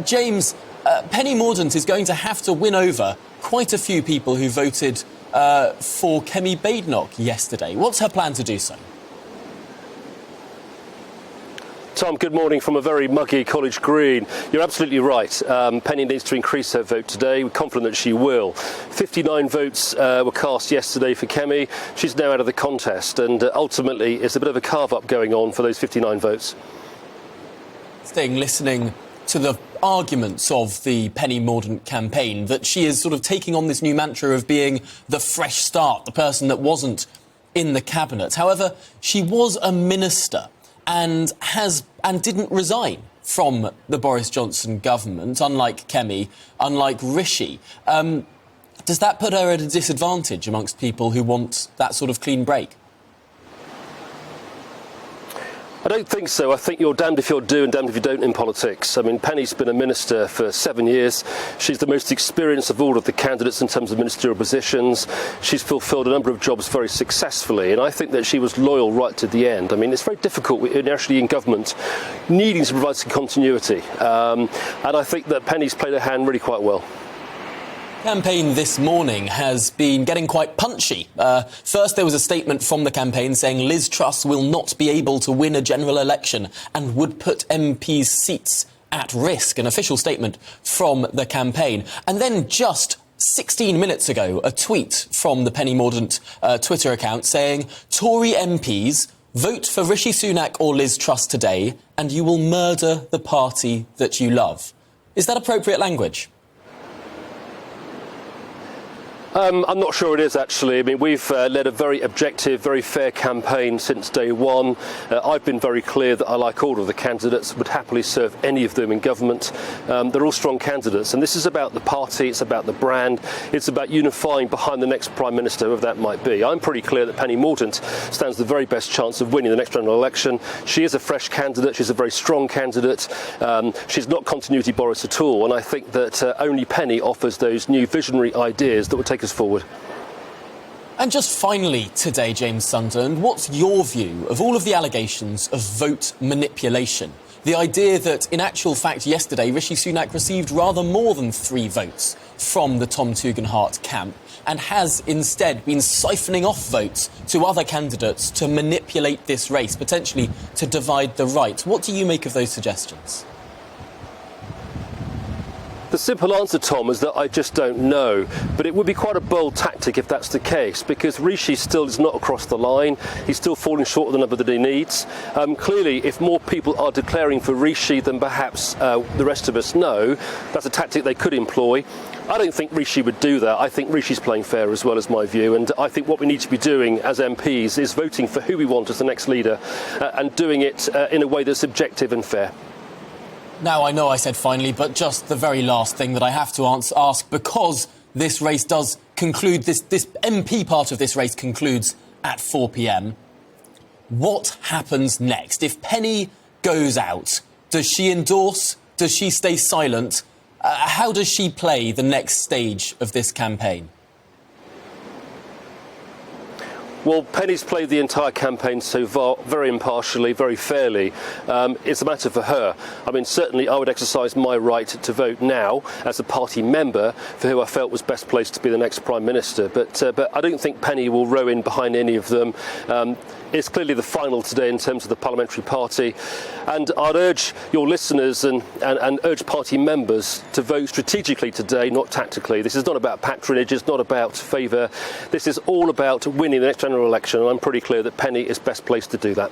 James, Penny Mordaunt is going to have to win over quite a few people who voted for Kemi Badenoch yesterday. What's her plan to do so? Tom, good morning from a very muggy College Green. You're absolutely right. Penny needs to increase her vote today. We're confident that she will. 59 votes were cast yesterday for Kemi. She's now out of the contest, and ultimately it's a bit of a carve-up going on for those 59 votes. Listening to the arguments of the Penny Mordaunt campaign, that she is sort of taking on this new mantra of being the fresh start, the person that wasn't in the cabinet. However, she was a minister and didn't resign from the Boris Johnson government, unlike Kemi, unlike Rishi. Does that put her at a disadvantage amongst people who want that sort of clean break? I don't think so. I think you're damned if you do and damned if you don't in politics. I mean, Penny's been a minister for 7 years. She's the most experienced of all of the candidates in terms of ministerial positions. She's fulfilled a number of jobs very successfully, and I think that she was loyal right to the end. I mean, it's very difficult actually in government needing to provide some continuity, and I think that Penny's played her hand really quite well. Campaign this morning has been getting quite punchy. First, there was a statement from the campaign saying Liz Truss will not be able to win a general election and would put MPs' seats at risk, an official statement from the campaign. And then just 16 minutes ago, a tweet from the Penny Mordaunt Twitter account saying, Tory MPs, vote for Rishi Sunak or Liz Truss today and you will murder the party that you love. Is that appropriate language? I'm not sure it is, actually. I mean, we've led a very objective, very fair campaign since day one. I've been very clear that I like all of the candidates, would happily serve any of them in government. They're all strong candidates, and this is about the party, it's about the brand, it's about unifying behind the next Prime Minister, whoever that might be. I'm pretty clear that Penny Mordaunt stands the very best chance of winning the next general election. She is a fresh candidate, she's a very strong candidate. She's not continuity Boris at all, and I think that only Penny offers those new visionary ideas that would take us forward. And just finally today, James Sunderland, what's your view of all of the allegations of vote manipulation? The idea that, in actual fact, yesterday, Rishi Sunak received rather more than 3 votes from the Tom Tugendhat camp and has instead been siphoning off votes to other candidates to manipulate this race, potentially to divide the right. What do you make of those suggestions? The simple answer, Tom, is that I just don't know. But it would be quite a bold tactic if that's the case, because Rishi still is not across the line. He's still falling short of the number that he needs. Clearly, if more people are declaring for Rishi than perhaps the rest of us know, that's a tactic they could employ. I don't think Rishi would do that. I think Rishi's playing fair as well, as my view. And I think what we need to be doing as MPs is voting for who we want as the next leader and doing it in a way that's objective and fair. Now, I know I said finally, but just the very last thing that I have to ask, because this race does conclude, this MP part of this race concludes at 4 p.m. What happens next? If Penny goes out, does she endorse? Does she stay silent? How does she play the next stage of this campaign? Well, Penny's played the entire campaign so far very impartially, very fairly. It's a matter for her. I mean, certainly I would exercise my right to vote now as a party member for who I felt was best placed to be the next Prime Minister. But I don't think Penny will row in behind any of them. It's clearly the final today in terms of the parliamentary party. And I'd urge your listeners and urge party members to vote strategically today, not tactically. This is not about patronage, it's not about favour. This is all about winning the next general election, and I'm pretty clear that Penny is best placed to do that.